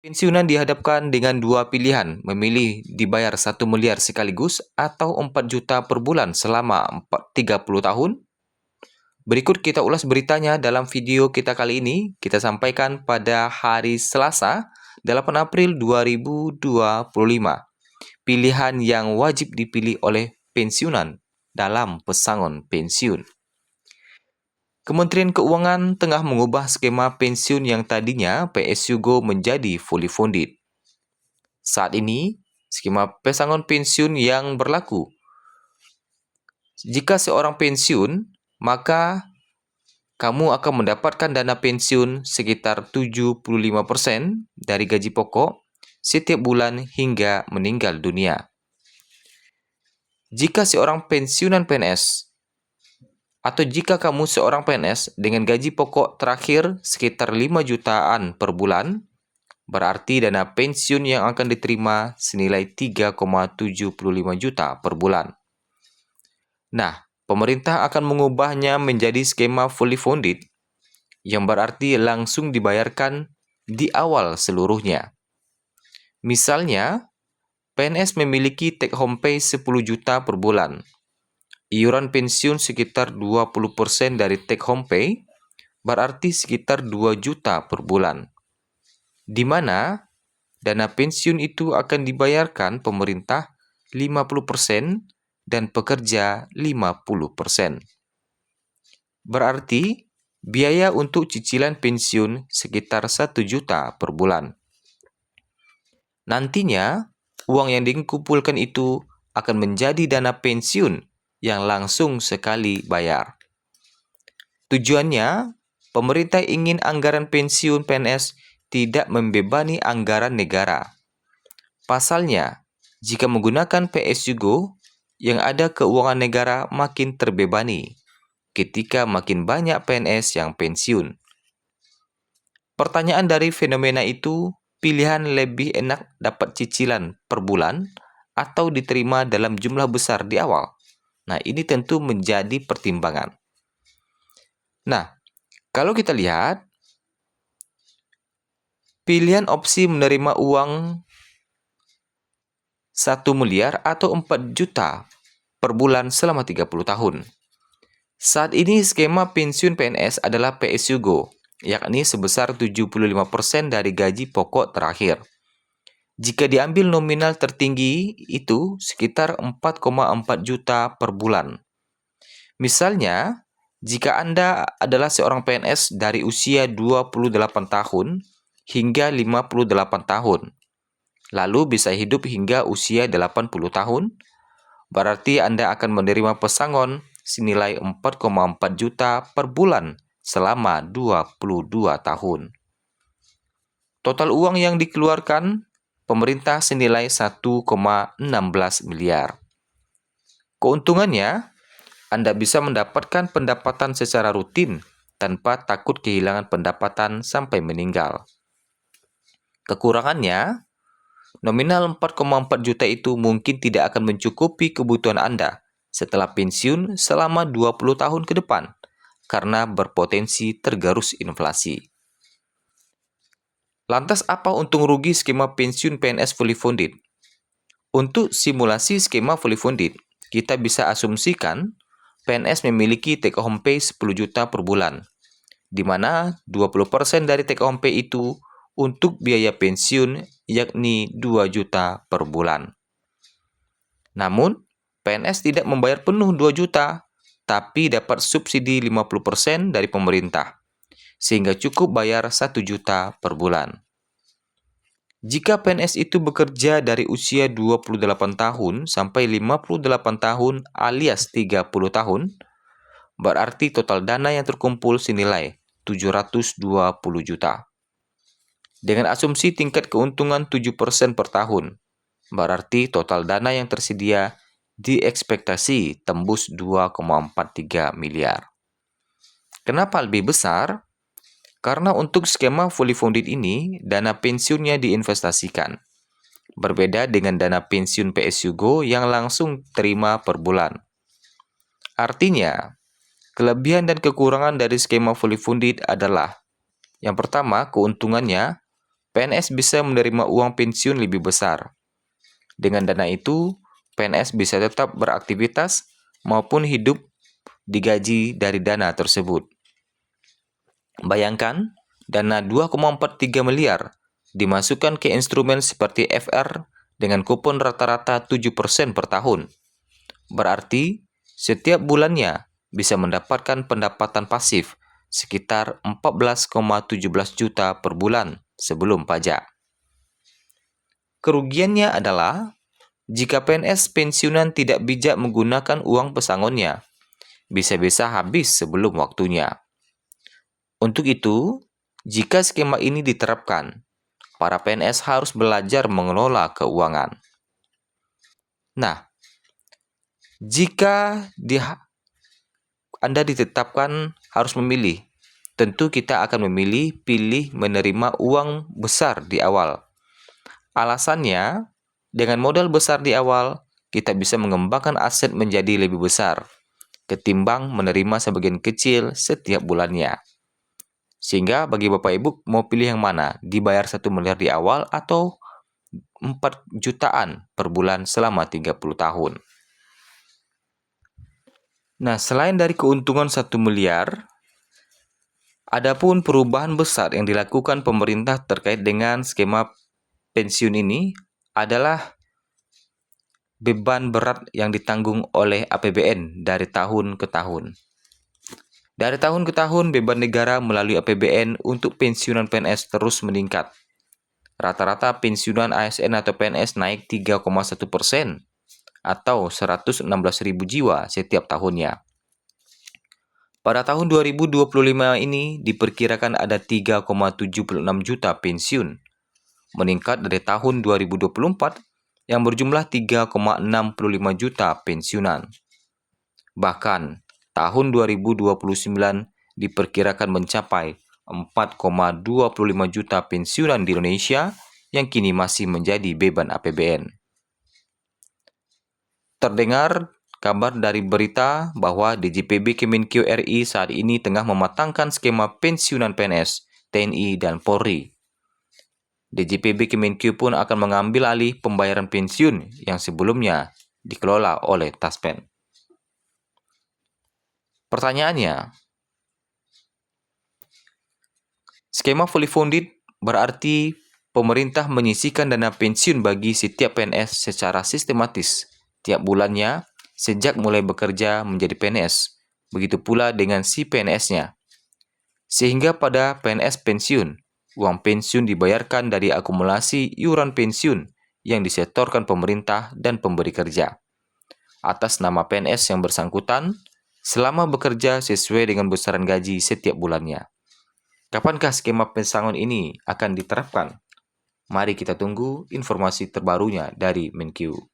Pensiunan dihadapkan dengan dua pilihan, memilih dibayar 1 miliar sekaligus atau 4 juta per bulan selama 30 tahun. Berikut kita ulas beritanya dalam video kita kali ini. Kita sampaikan pada hari Selasa, 8 April 2025. Pilihan yang wajib dipilih oleh pensiunan dalam pesangon pensiun. Kementerian Keuangan tengah mengubah skema pensiun yang tadinya PSU Go menjadi fully funded. Saat ini, skema pesangon pensiun yang berlaku. Jika seorang pensiun, maka kamu akan mendapatkan dana pensiun sekitar 75% dari gaji pokok setiap bulan hingga meninggal dunia. Jika seorang pensiunan PNS atau jika kamu seorang PNS dengan gaji pokok terakhir sekitar 5 jutaan per bulan, berarti dana pensiun yang akan diterima senilai 3,75 juta per bulan. Nah, pemerintah akan mengubahnya menjadi skema fully funded, yang berarti langsung dibayarkan di awal seluruhnya. Misalnya, PNS memiliki take home pay 10 juta per bulan. Iuran pensiun sekitar 20% dari take home pay, berarti sekitar 2 juta per bulan. Di mana dana pensiun itu akan dibayarkan pemerintah 50% dan pekerja 50%. Berarti biaya untuk cicilan pensiun sekitar 1 juta per bulan. Nantinya, uang yang dikumpulkan itu akan menjadi dana pensiun yang langsung sekali bayar. Tujuannya, pemerintah ingin anggaran pensiun PNS tidak membebani anggaran negara. Pasalnya, jika menggunakan PSU Go, yang ada keuangan negara makin terbebani ketika makin banyak PNS yang pensiun. Pertanyaan dari fenomena itu, pilihan lebih enak dapat cicilan per bulan atau diterima dalam jumlah besar di awal. Nah, ini tentu menjadi pertimbangan. Nah, kalau kita lihat, pilihan opsi menerima uang 1 miliar atau 4 juta per bulan selama 30 tahun. Saat ini skema pensiun PNS adalah PSU Go, yakni sebesar 75% dari gaji pokok terakhir. Jika diambil nominal tertinggi itu sekitar 4,4 juta per bulan. Misalnya, jika Anda adalah seorang PNS dari usia 28 tahun hingga 58 tahun, lalu bisa hidup hingga usia 80 tahun, berarti Anda akan menerima pesangon senilai 4,4 juta per bulan selama 22 tahun. Total uang yang dikeluarkan pemerintah senilai 1,16 miliar. Keuntungannya, Anda bisa mendapatkan pendapatan secara rutin tanpa takut kehilangan pendapatan sampai meninggal. Kekurangannya, nominal 4,4 juta itu mungkin tidak akan mencukupi kebutuhan Anda setelah pensiun selama 20 tahun ke depan karena berpotensi tergerus inflasi. Lantas apa untung rugi skema pensiun PNS fully funded? Untuk simulasi skema fully funded, kita bisa asumsikan PNS memiliki take home pay 10 juta per bulan, di mana 20% dari take home pay itu untuk biaya pensiun yakni 2 juta per bulan. Namun, PNS tidak membayar penuh 2 juta, tapi dapat subsidi 50% dari pemerintah, sehingga cukup bayar 1 juta per bulan. Jika PNS itu bekerja dari usia 28 tahun sampai 58 tahun alias 30 tahun, berarti total dana yang terkumpul senilai 720 juta. Dengan asumsi tingkat keuntungan 7% per tahun, berarti total dana yang tersedia diekspektasi tembus 2,43 miliar. Kenapa lebih besar? Karena untuk skema fully funded ini, dana pensiunnya diinvestasikan. Berbeda dengan dana pensiun PSU Go yang langsung terima per bulan. Artinya, kelebihan dan kekurangan dari skema fully funded adalah: yang pertama, keuntungannya, PNS bisa menerima uang pensiun lebih besar. Dengan dana itu, PNS bisa tetap beraktivitas maupun hidup digaji dari dana tersebut. Bayangkan, dana 2,43 miliar dimasukkan ke instrumen seperti FR dengan kupon rata-rata 7% per tahun. Berarti, setiap bulannya bisa mendapatkan pendapatan pasif sekitar 14,17 juta per bulan sebelum pajak. Kerugiannya adalah jika PNS pensiunan tidak bijak menggunakan uang pesangonnya, bisa-bisa habis sebelum waktunya. Untuk itu, jika skema ini diterapkan, para PNS harus belajar mengelola keuangan. Nah, jika Anda ditetapkan harus memilih, tentu kita akan pilih menerima uang besar di awal. Alasannya, dengan modal besar di awal, kita bisa mengembangkan aset menjadi lebih besar, ketimbang menerima sebagian kecil setiap bulannya. Sehingga bagi Bapak Ibu, mau pilih yang mana? Dibayar 1 miliar di awal atau 4 jutaan per bulan selama 30 tahun? Nah, selain dari keuntungan 1 miliar, adapun perubahan besar yang dilakukan pemerintah terkait dengan skema pensiun ini adalah beban berat yang ditanggung oleh APBN dari tahun ke tahun. Dari tahun ke tahun, beban negara melalui APBN untuk pensiunan PNS terus meningkat. Rata-rata pensiunan ASN atau PNS naik 3,1% atau 116.000 jiwa setiap tahunnya. Pada tahun 2025 ini diperkirakan ada 3,76 juta pensiun, meningkat dari tahun 2024 yang berjumlah 3,65 juta pensiunan. Bahkan, tahun 2029 diperkirakan mencapai 4,25 juta pensiunan di Indonesia yang kini masih menjadi beban APBN. Terdengar kabar dari berita bahwa DJPB Kemenkeu RI saat ini tengah mematangkan skema pensiunan PNS, TNI, dan Polri. DJPB Kemenkeu pun akan mengambil alih pembayaran pensiun yang sebelumnya dikelola oleh Taspen. Pertanyaannya, skema fully funded berarti pemerintah menyisihkan dana pensiun bagi setiap PNS secara sistematis tiap bulannya sejak mulai bekerja menjadi PNS. Begitu pula dengan si PNS-nya. Sehingga pada PNS pensiun, uang pensiun dibayarkan dari akumulasi iuran pensiun yang disetorkan pemerintah dan pemberi kerja atas nama PNS yang bersangkutan selama bekerja sesuai dengan besaran gaji setiap bulannya. Kapankah skema pesangon ini akan diterapkan? Mari kita tunggu informasi terbarunya dari Menkeu.